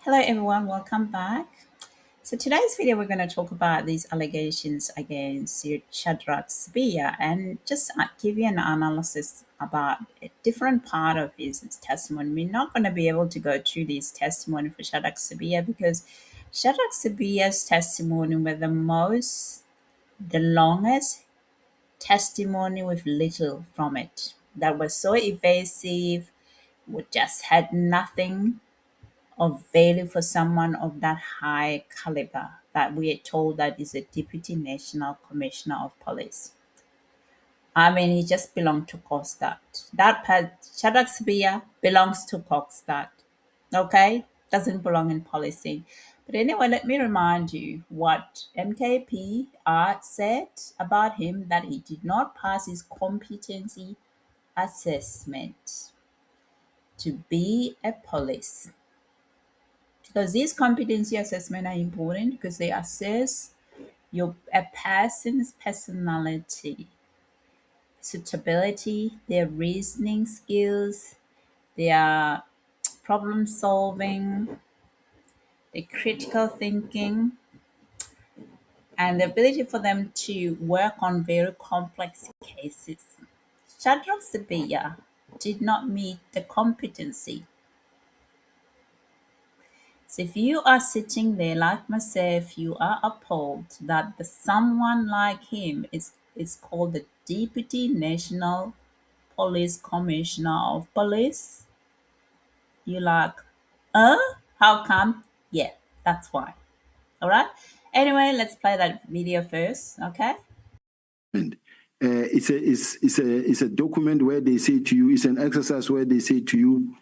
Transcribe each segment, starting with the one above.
Hello everyone, welcome back. So today's video we're going to talk about these allegations against General Sibiya and just give you an analysis about a different part of his testimony. We're not going to be able to go through this testimony for General Sibiya because General Sibiya's testimony were the longest testimony with little from it. That was so evasive, we just had nothing of value for someone of that high caliber that we are told that is a deputy national commissioner of police. I mean, he just belonged to Coxstat. That Shadrach Sibiya belongs to Coxstat. Okay? Doesn't belong in policing. But anyway, let me remind you what MKP said about him, that he did not pass his competency assessment to be a police. Because these competency assessments are important because they assess a person's personality, suitability, their reasoning skills, their problem solving, their critical thinking, and the ability for them to work on very complex cases. Shadrach Sibiya did not meet the competency. So if you are sitting there like myself, you are appalled that someone like him is called the Deputy National Police Commissioner of Police. You're like, how come? Yeah, that's why. All right. Anyway, let's play that video first, okay? It's a document where they say to you, it's an exercise where they say to you,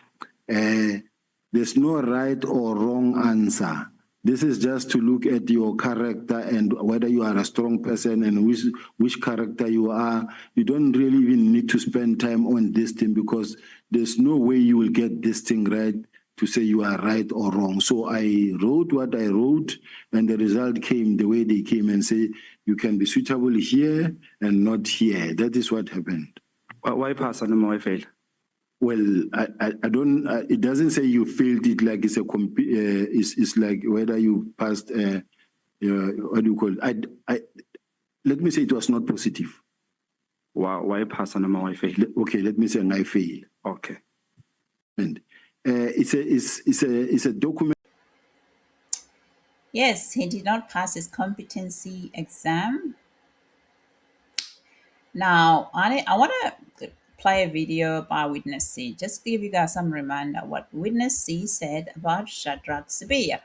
there's no right or wrong answer. This is just to look at your character and whether you are a strong person and which character you are. You don't really even need to spend time on this thing because there's no way you will get this thing right to say you are right or wrong. So I wrote what I wrote and the result came the way they came and say, you can be suitable here and not here. That is what happened. Why pass on my fail? Well, I don't. It doesn't say you failed it like it's it's like whether you passed. What do you call it? Let me say it was not positive. Why pass on my fail? Okay, let me say I fail. Okay. And it's a document. Yes, he did not pass his competency exam. Now, I want to play a video by Witness C, just to give you guys some reminder what Witness C said about Shadrach Sibiya.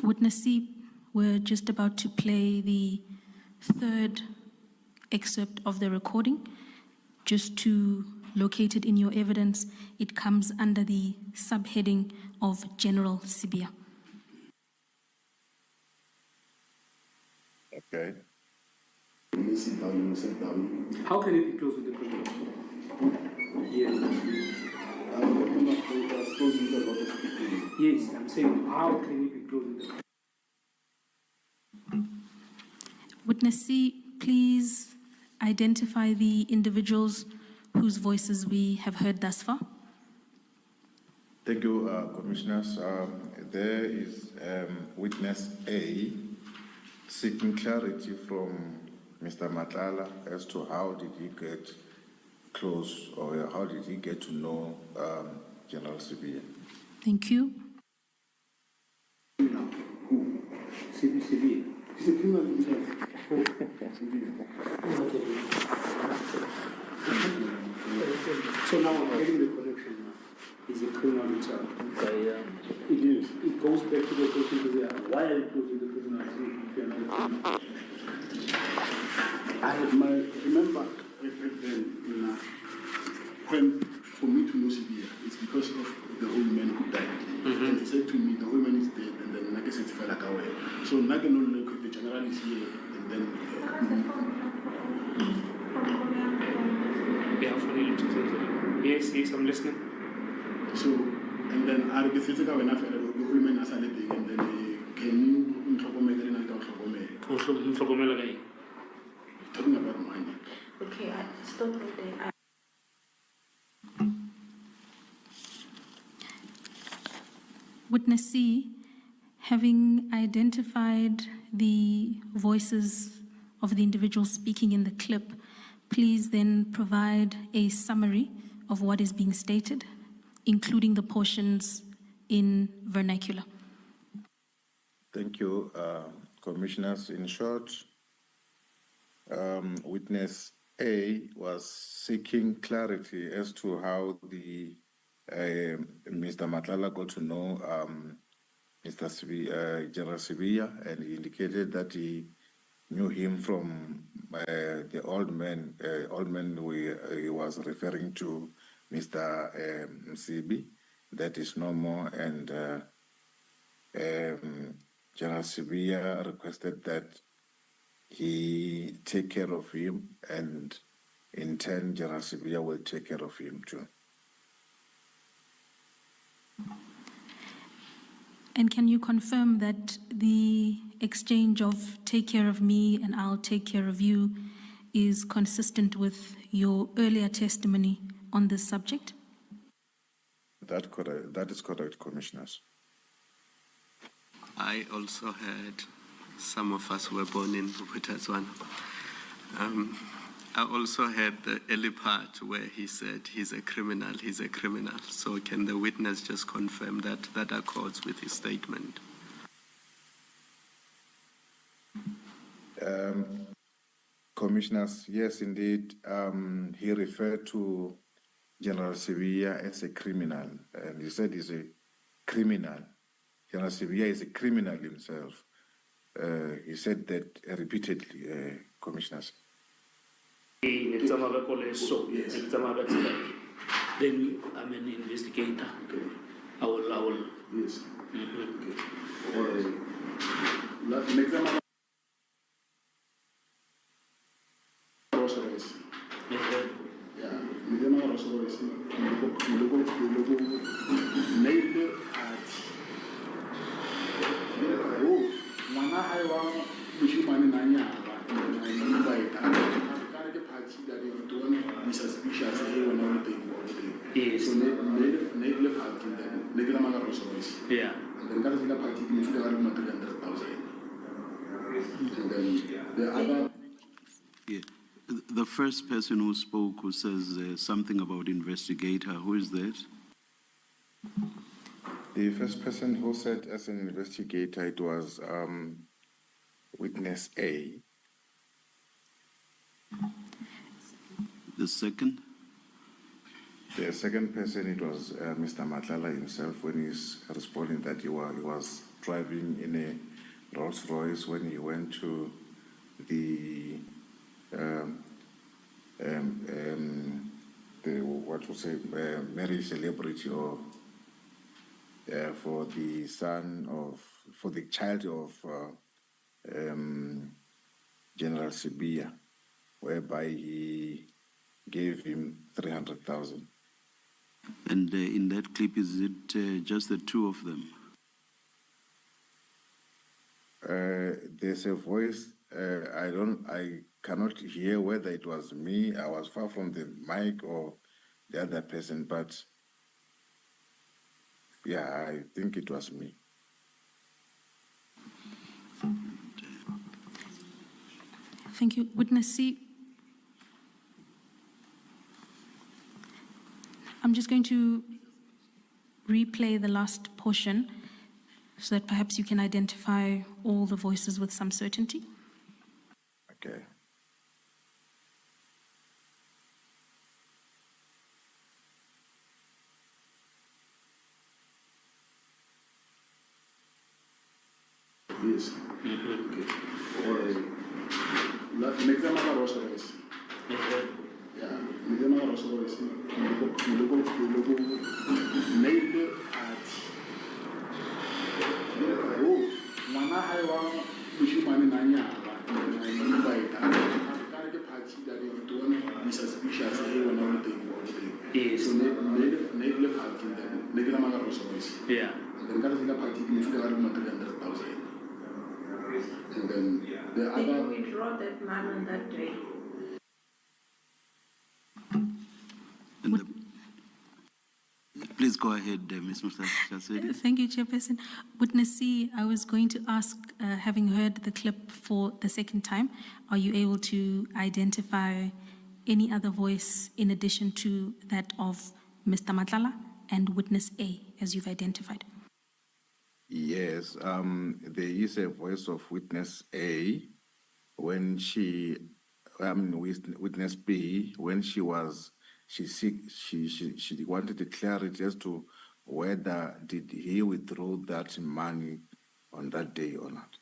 Witness C, we're just about to play the third excerpt of the recording. Just to locate it in your evidence, it comes under the subheading of General Sibiya. Okay. How can it be close with the criminal? Yes. Yes, I'm saying, how can it be close with the criminal? Witness C, please identify the individuals whose voices we have heard thus far. Thank you, Commissioners. There is Witness A seeking clarity from Mr. Matlala as to how did he get close or how did he get to know General Sibiya. Thank you. Who? Sibiya. He's a criminal himself. So now I'm getting the connection now. He's a criminal himself. It is. It goes back to the question, why are you close with the criminal if you're not a criminal? I remember then when for me to know Sibiya, it's because of the old man who died. And he said to me, the old man is dead, and then Nage said to like away. So Nage no look, the general is here, and then Yes, I'm listening. So, and then I said to when I felt the old man as a lady, and then can you talking about money. Okay, stop right there. Witness C, having identified the voices of the individuals speaking in the clip, please then provide a summary of what is being stated, including the portions in vernacular. Thank you, Commissioners. In short, witness A was seeking clarity as to how the Mr. Matlala got to know Mr. Sibiya, General Sibiya, and he indicated that he knew him from the old man he was referring to, Mr. Msibi, that is no more, and General Sibiya requested that he take care of him, and in turn, General Sibiya will take care of him too. And can you confirm that the exchange of take care of me and I'll take care of you is consistent with your earlier testimony on this subject? That is correct, Commissioners. I also heard, some of us were born in Botswana. I also heard the early part where he said he's a criminal. So can the witness just confirm that that accords with his statement? Commissioners, yes, indeed. He referred to General Sibiya as a criminal, and he said he's a criminal. General Sibiya is a criminal himself. He said that repeatedly, Commissioners. Then I'm an investigator. I will. Yes. Mm-hmm. Okay. Yes. Yeah. And then the other. Yeah. The first person who spoke, who says something about investigator, who is that? The first person who said as an investigator, it was witness A. The second? The second person, it was Mr. Matlala himself, when he's responding that he was driving in a Rolls Royce when he went to the marriage celebrity, or for the child of General Sibiya, whereby he gave him 300,000. And in that clip, is it just the two of them? There's a voice. I cannot hear whether it was me. I was far from the mic or the other person, but yeah, I think it was me. Thank you. Witness C. I'm just going to replay the last portion so that perhaps you can identify all the voices with some certainty. Okay. Yes. Okay. Next time I was arrested. Yeah. Next time I was arrested. Nail at. Oh, Mama, I want Vusimuzi Nanya. I invite the party that you don't be suspicious when everything. Yes. So nail party then. Next time I was arrested. Yeah. Then got the party if they are 300,000. And then the other. Did you withdraw that man on that day? Please go ahead, Ms. Mutlasedi. Thank you, Chairperson. Witness C, I was going to ask, having heard the clip for the second time, are you able to identify any other voice in addition to that of Mr. Matlala and witness A, as you've identified? Yes, there is a voice of witness A when witness B, when she wanted clarity as to whether did he withdraw that money on that day or not.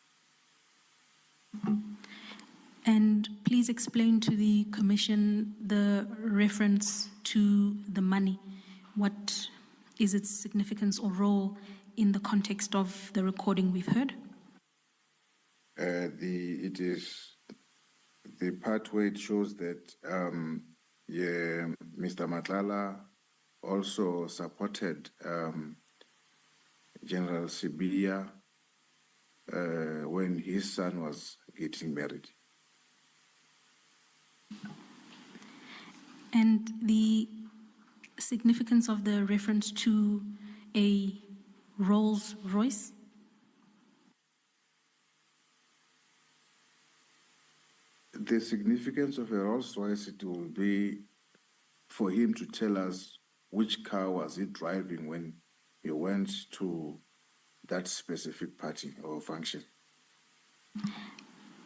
And please explain to the Commission the reference to the money. What is its significance or role in the context of the recording we've heard? It is the part where it shows that Mr. Matlala also supported General Sibiya when his son was getting married. And the significance of the reference to a Rolls Royce? The significance of a Rolls Royce, it will be for him to tell us which car was he driving when he went to that specific party or function.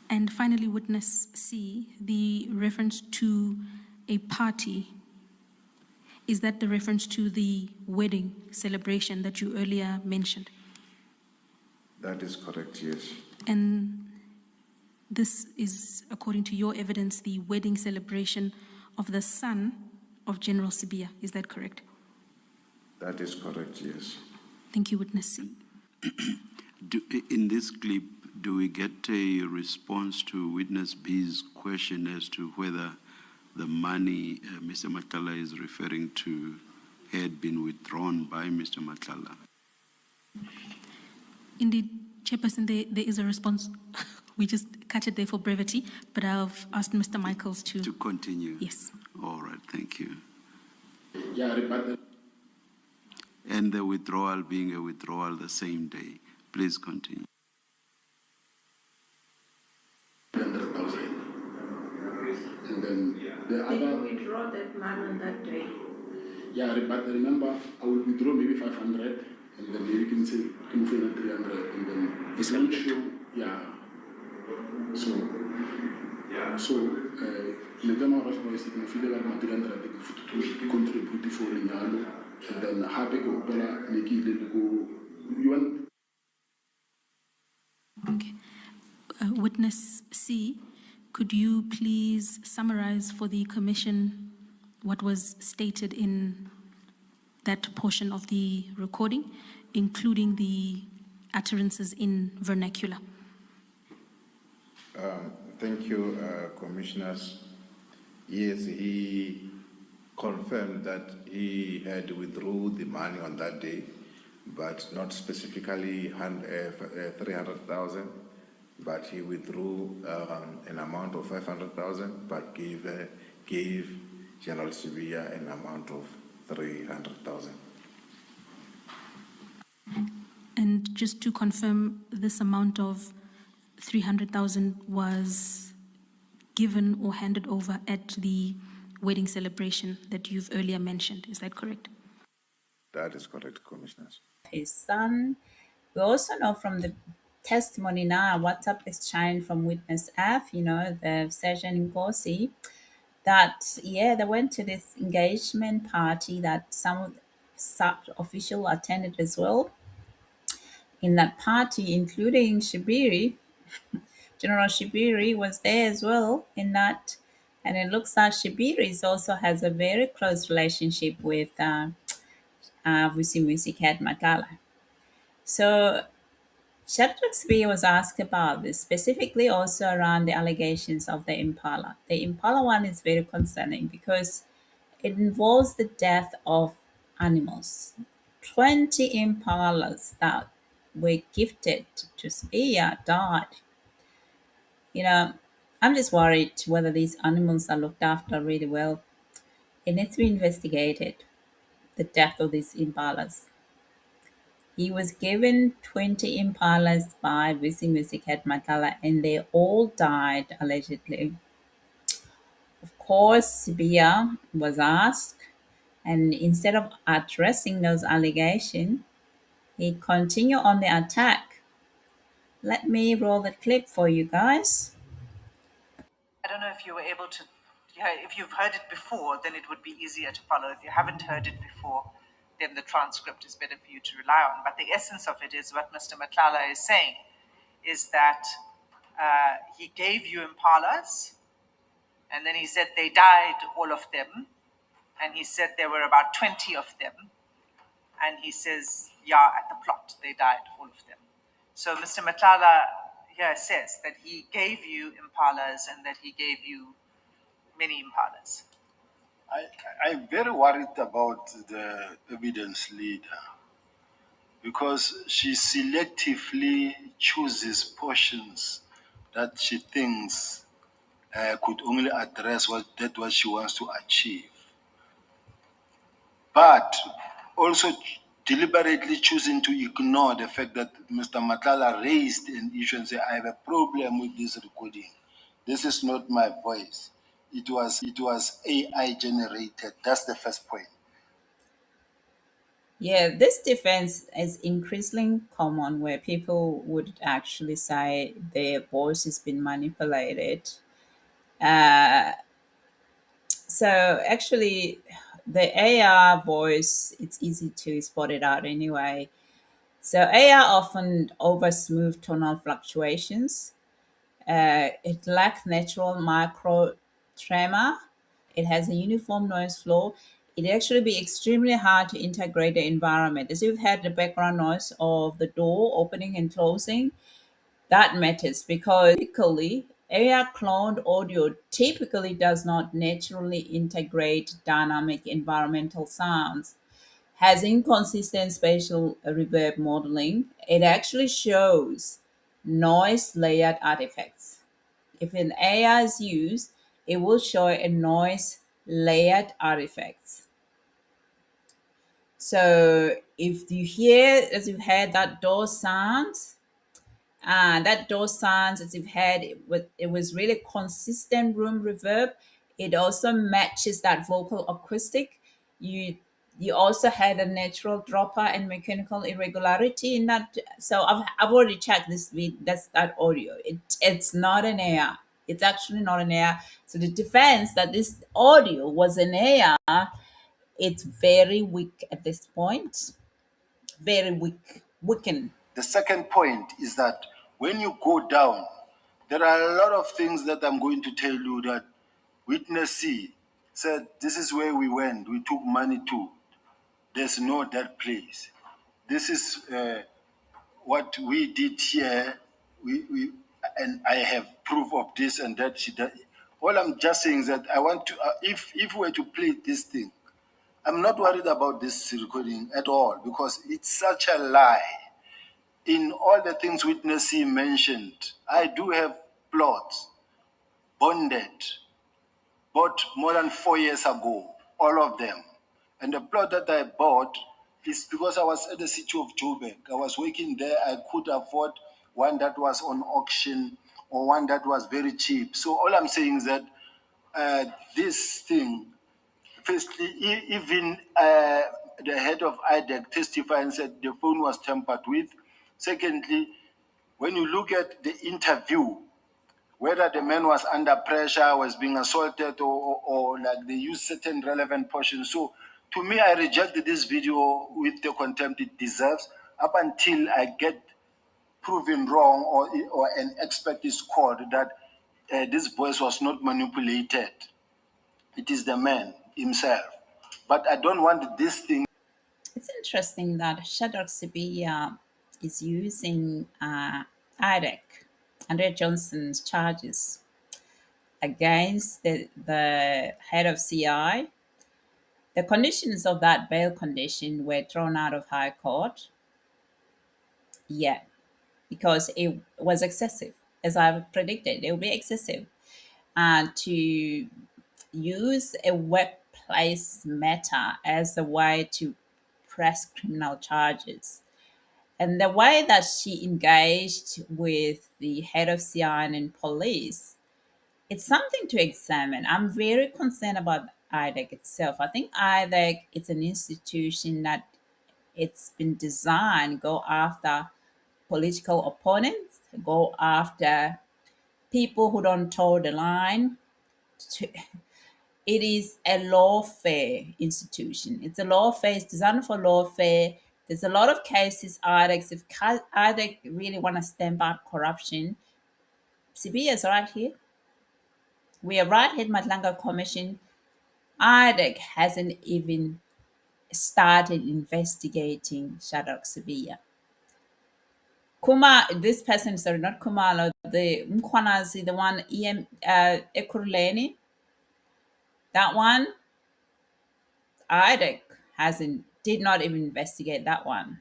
And finally, witness C, the reference to a party, is that the reference to the wedding celebration that you earlier mentioned? That is correct, yes. And this is, according to your evidence, the wedding celebration of the son of General Sibiya. Is that correct? That is correct, yes. Thank you, witness C. In this clip, do we get a response to witness B's question as to whether the money Mr. Matlala is referring to had been withdrawn by Mr. Matlala? Indeed, Chairperson, there is a response. We just cut it there for brevity, but I've asked Mr. Michaels to continue. Yes. All right, thank you. Yeah, but And the withdrawal being a withdrawal the same day. Please continue. 100,000. And then the Did you other, withdraw that money on that day? yeah, but remember, I will withdraw maybe 500, and then maybe you can say, move in at 300, and then it's not show, yeah. Le tema Rolls Royce ke mo file ka 300 to contribute for lenyalo, and then hape ke hopola ne ke ile le go you want. Okay. Witness C, could you please summarize for the Commission what was stated in that portion of the recording, including the utterances in vernacular? Thank you, Commissioners. Yes, he confirmed that he had withdrawn the money on that day, but not specifically 300,000, but he withdrew an amount of 500,000, but gave General Sibiya an amount of 300,000. And just to confirm, this amount of 300,000 was given or handed over at the wedding celebration that you've earlier mentioned. Is that correct? That is correct, Commissioners. His son. We also know from the testimony now, WhatsApp exchange from witness F, the session in Gosi, that, they went to this engagement party that some sub-official attended as well. In that party, including Shibiri, General Shibiri was there as well in that. And it looks like Shibiri also has a very close relationship with Vusimuzi Cat Matlala. So General Sibiya was asked about this, specifically also around the allegations of the Impala. The Impala one is very concerning because it involves the death of animals. 20 Impalas that were gifted to Sibiya died. I'm just worried whether these animals are looked after really well. It needs to be investigated. the death of these impalas. He was given 20 impalas by Vusimuzi at Matlala, and they all died allegedly. Of course, Sibiya was asked, and instead of addressing those allegations, he continued on the attack. Let me roll the clip for you guys. I don't know if you were able to, yeah, if you've heard it before, then it would be easier to follow. If you haven't heard it before, then the transcript is better for you to rely on. But the essence of it is what Mr. Matlala is saying is that he gave you impalas, and then he said they died, all of them, and he said there were about 20 of them, and he says, yeah, at the plot, they died, all of them. So Mr. Matlala here says that he gave you impalas and that he gave you many impalas. I'm very worried about the evidence leader because she selectively chooses portions that she thinks could only address what she wants to achieve. But also deliberately choosing to ignore the fact that Mr. Matlala raised an issue and said, I have a problem with this recording. This is not my voice. It was AI generated. That's the first point. Yeah, this defense is increasingly common where people would actually say their voice has been manipulated. Uh, so actually, the AI voice, it's easy to spot it out anyway. So AI often over smooth tonal fluctuations. It lacks natural micro tremor. It has a uniform noise floor. It actually be extremely hard to integrate the environment. As you've had the background noise of the door opening and closing, that matters because typically AI cloned audio typically does not naturally integrate dynamic environmental sounds, has inconsistent spatial reverb modeling. It actually shows noise layered artifacts. If an AI is used, it will show a noise layered artifacts. So if you hear, as you've heard that door sounds, that door sounds as you've heard, it was really consistent room reverb. It also matches that vocal acoustic. You also had a natural dropper and mechanical irregularity in that. So I've already checked this that's that audio. It's not an AI. It's actually not an AI. So the defense that this audio was an AI, it's very weak at this point. Very weak. Weakened. The second point is that when you go down, there are a lot of things that I'm going to tell you that witness C said, this is where we went. We took money to. There's no that place. This is what we did here. And I have proof of this and that. All I'm just saying is that I want to, if we were to play this thing, I'm not worried about this recording at all because it's such a lie. In all the things witness C mentioned, I do have plots bonded, bought more than 4 years ago, all of them. And the plot that I bought is because I was at the city of Joburg. I was working there. I could afford one that was on auction or one that was very cheap. So all I'm saying is that this thing, firstly, even the head of IDEC testified and said the phone was tampered with. Secondly, when you look at the interview, whether the man was under pressure, was being assaulted, or like they use certain relevant portions. So to me, I rejected this video with the contempt it deserves up until I get proven wrong or an expert is called that this voice was not manipulated. It is the man himself. But I don't want this thing. It's interesting that General Sibiya is using IDEC, Andre Johnson's charges against the head of CI. The conditions of that bail condition were thrown out of High Court. Yeah, because it was excessive. As I've predicted, it will be excessive. To use a web place Meta as a way to press criminal charges. And the way that she engaged with the head of CI and police, it's something to examine. I'm very concerned about IDEC itself. I think IDEC is an institution that it's been designed go after political opponents, go after people who don't toe the line. It is a lawfare institution. It's a lawfare. It's designed for lawfare. There's a lot of cases, IDEX. If IDEC really want to stamp out corruption, Sibiya is right here. We are right here, Matlala Commission. IDEC hasn't even started investigating Shadrach Sibiya. This person, sorry, not Kumalo, the Mkwanazi, the one Ekuruleni, that one, IDEC did not even investigate that one.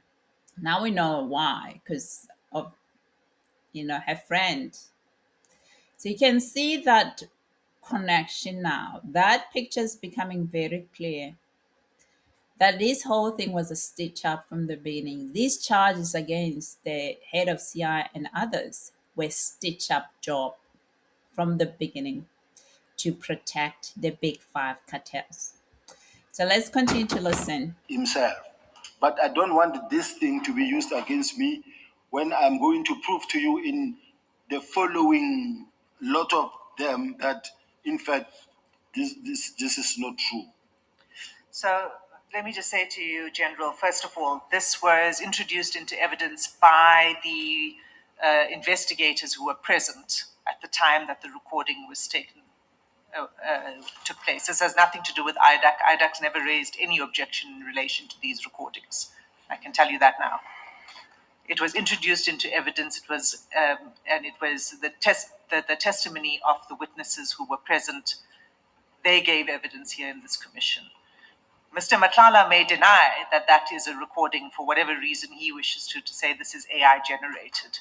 Now we know why, because of her friend. So you can see that connection now. That picture is becoming very clear. That this whole thing was a stitch up from the beginning. These charges against the head of CI and others were stitch up job from the beginning to protect the big five cartels. So let's continue to listen. Himself. But I don't want this thing to be used against me when I'm going to prove to you in the following lot of them that, in fact, this is not true. So let me just say to you, General, first of all, this was introduced into evidence by the investigators who were present at the time that the recording was took place. This has nothing to do with IDAC. IDAC's never raised any objection in relation to these recordings. I can tell you that now. It was introduced into evidence. It was, and it was the testimony of the witnesses who were present. They gave evidence here in this commission. Mr. Matlala may deny that that is a recording for whatever reason he wishes to say this is AI generated.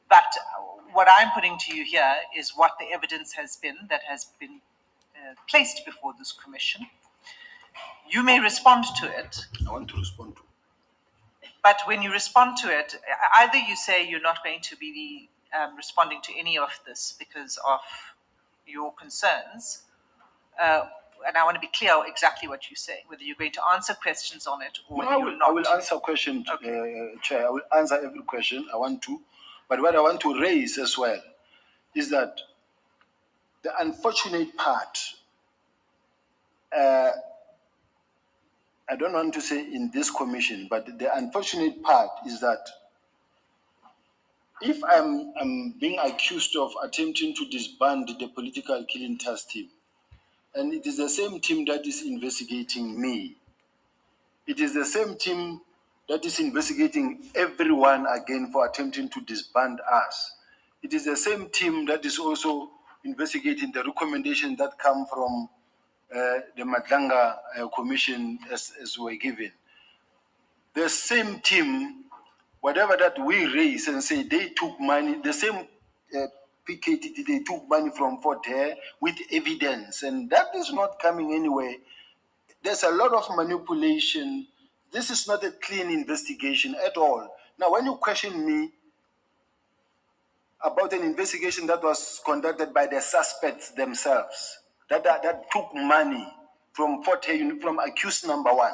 But what I'm putting to you here is what the evidence has been that has been placed before this commission. You may respond to it. I want to respond to it. But when you respond to it, either you say you're not going to be responding to any of this because of your concerns, and I want to be clear exactly what you say, whether you're going to answer questions on it or no, you're not. I will answer questions, okay. Chair. I will answer every question I want to. But what I want to raise as well is that the unfortunate part, I don't want to say in this commission, but the unfortunate part is that if I'm being accused of attempting to disband the political killing task team, and it is the same team that is investigating me, it is the same team that is investigating everyone again for attempting to disband us. It is the same team that is also investigating the recommendations that come from the Matlala Commission as were given. The same team, whatever that we raise and say they took money, the same PKTT, they took money from Fort Hare with evidence, and that is not coming anywhere. There's a lot of manipulation. This is not a clean investigation at all. Now, when you question me about an investigation that was conducted by the suspects themselves, that took money from Fort Hare, from accused number one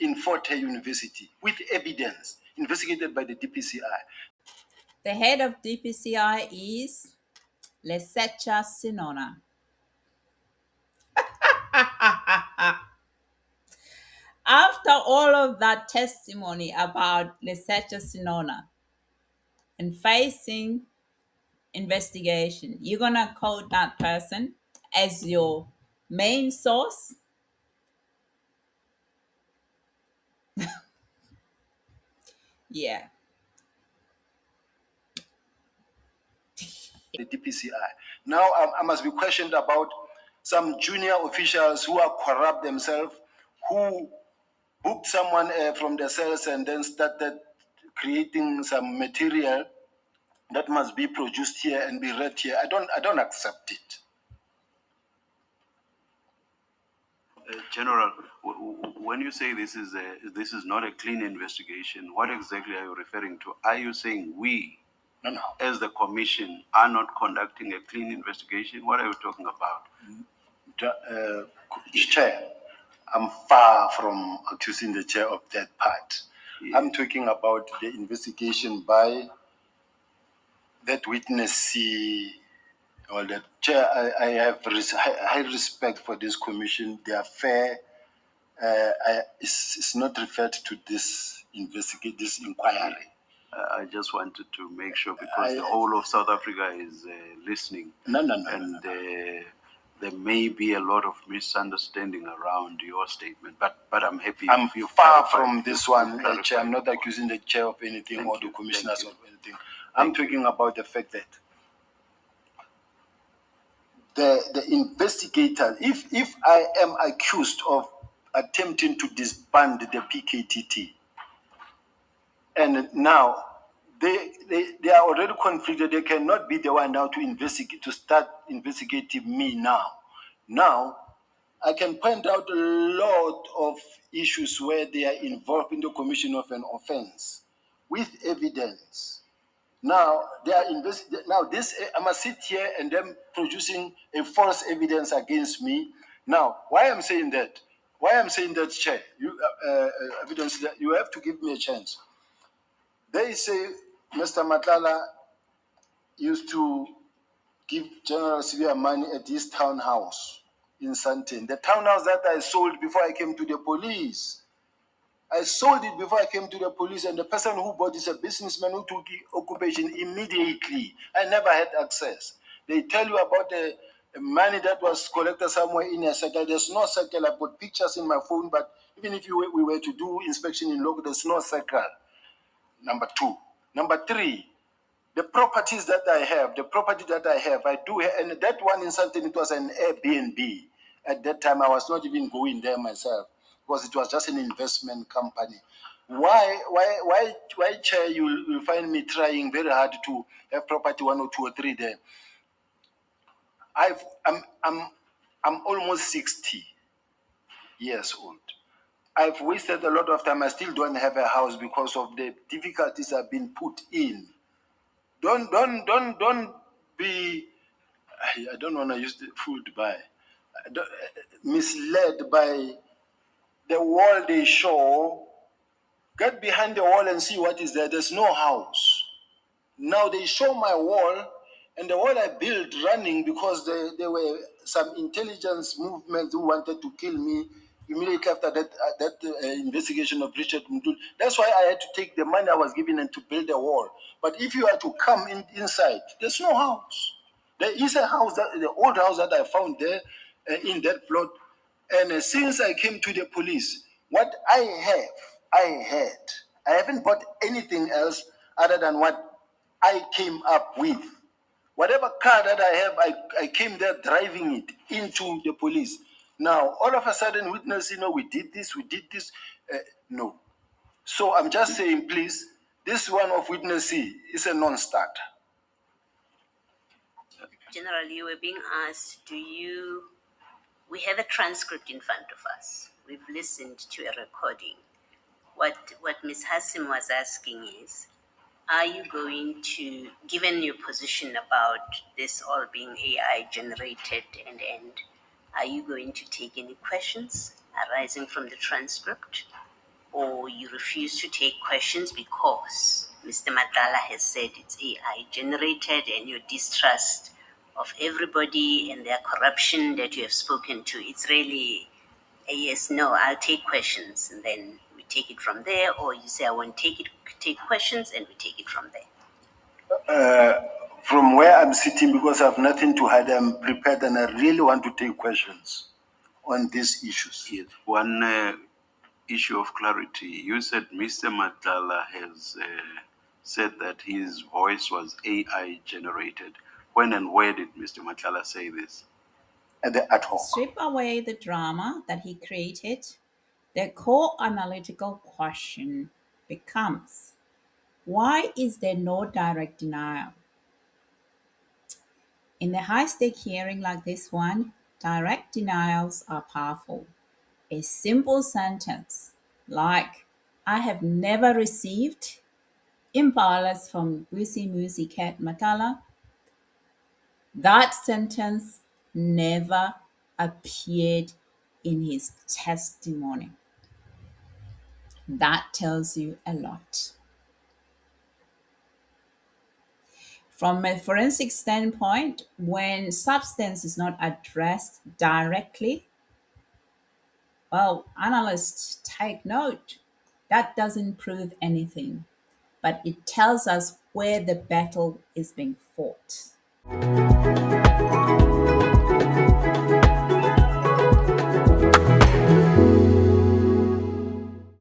in Fort Hare University with evidence investigated by the DPCI. The head of DPCI is Lesetja Sinona. After all of that testimony about Lesetja Sinona and facing investigation, you're going to quote that person as your main source? Yeah. The DPCI. Now I must be questioned about some junior officials who are corrupt themselves, who booked someone from the cells and then started creating some material that must be produced here and be read here. I don't accept it. General, when you say this is not a clean investigation, what exactly are you referring to? Are you saying we, No. as the commission, are not conducting a clean investigation? What are you talking about? Chair, I'm far from accusing the chair of that part. I'm talking about the investigation by that witness. Well, the chair, I have high respect for this commission. They are fair. It's not referred to this inquiry. I just wanted to make sure because the whole of South Africa is listening. No. And there may be a lot of misunderstanding around your statement, but I'm happy. I'm far from this one, Chair. I'm not accusing the chair of anything or the commissioners of anything. I'm talking about the fact that the investigator, if I am accused of attempting to disband the PKTT, and now they are already conflicted, they cannot be the one now to start investigating me now. Now, I can point out a lot of issues where they are involved in the commission of an offense with evidence. Now they are now this I must sit here and them producing a false evidence against me. Now, why I'm saying that? Chair? You evidence that you have to give me a chance. They say Mr. Matlala used to give General Sibiya money at this townhouse in Sandton. The townhouse that I sold before I came to the police. I sold it before I came to the police, and the person who bought it is a businessman who took occupation immediately. I never had access. They tell you about the money that was collected somewhere in a circle. There's no circle. I've got pictures in my phone, but even if we were to do inspection in local, there's no circle. Number two. Number three, the property that I do, and that one in something, it was an Airbnb. At that time, I was not even going there myself because it was just an investment company. Why, Chair, you'll find me trying very hard to have property 1 or 2 or 3 there. I'm almost 60 years old. I've wasted a lot of time. I still don't have a house because of the difficulties I've been put in. Don't be, I don't want to use the food by, misled by the wall they show. Get behind the wall and see what is there. There's no house. Now they show my wall, and the wall I built running because there were some intelligence movements who wanted to kill me immediately after that investigation of Richard Mdul. That's why I had to take the money I was given and to build a wall. But if you are to come inside, there's no house. There is a house, the old house that I found there in that plot. And since I came to the police, what I haven't bought anything else other than what I came up with. Whatever car that I have, I came there driving it into the police. Now, all of a sudden, witness, we did this. No. So I'm just saying, please, this one of witness C is a non-starter. General, you were being asked, we have a transcript in front of us. We've listened to a recording. What Ms. Hassim was asking is, are you going to, given your position about this all being AI generated and are you going to take any questions arising from the transcript? Or you refuse to take questions because Mr. Matlala has said it's AI generated and your distrust of everybody and their corruption that you have spoken to, it's really a yes, no, I'll take questions and then we take it from there, or you say I won't take questions and we take it from there? From where I'm sitting, because I have nothing to hide, I'm prepared and I really want to take questions on these issues. Yes. One issue of clarity. You said Mr. Matlala has said that his voice was AI generated. When and where did Mr. Matlala say this? At the ad hoc. Strip away the drama that he created. The core analytical question becomes, why is there no direct denial? In a high-stake hearing like this one, direct denials are powerful. A simple sentence like, I have never received impalas from Vusimuzi cat Matlala, that sentence never appeared in his testimony. That tells you a lot. From a forensic standpoint, when substance is not addressed directly, well, analysts take note. That doesn't prove anything, but it tells us where the battle is being fought.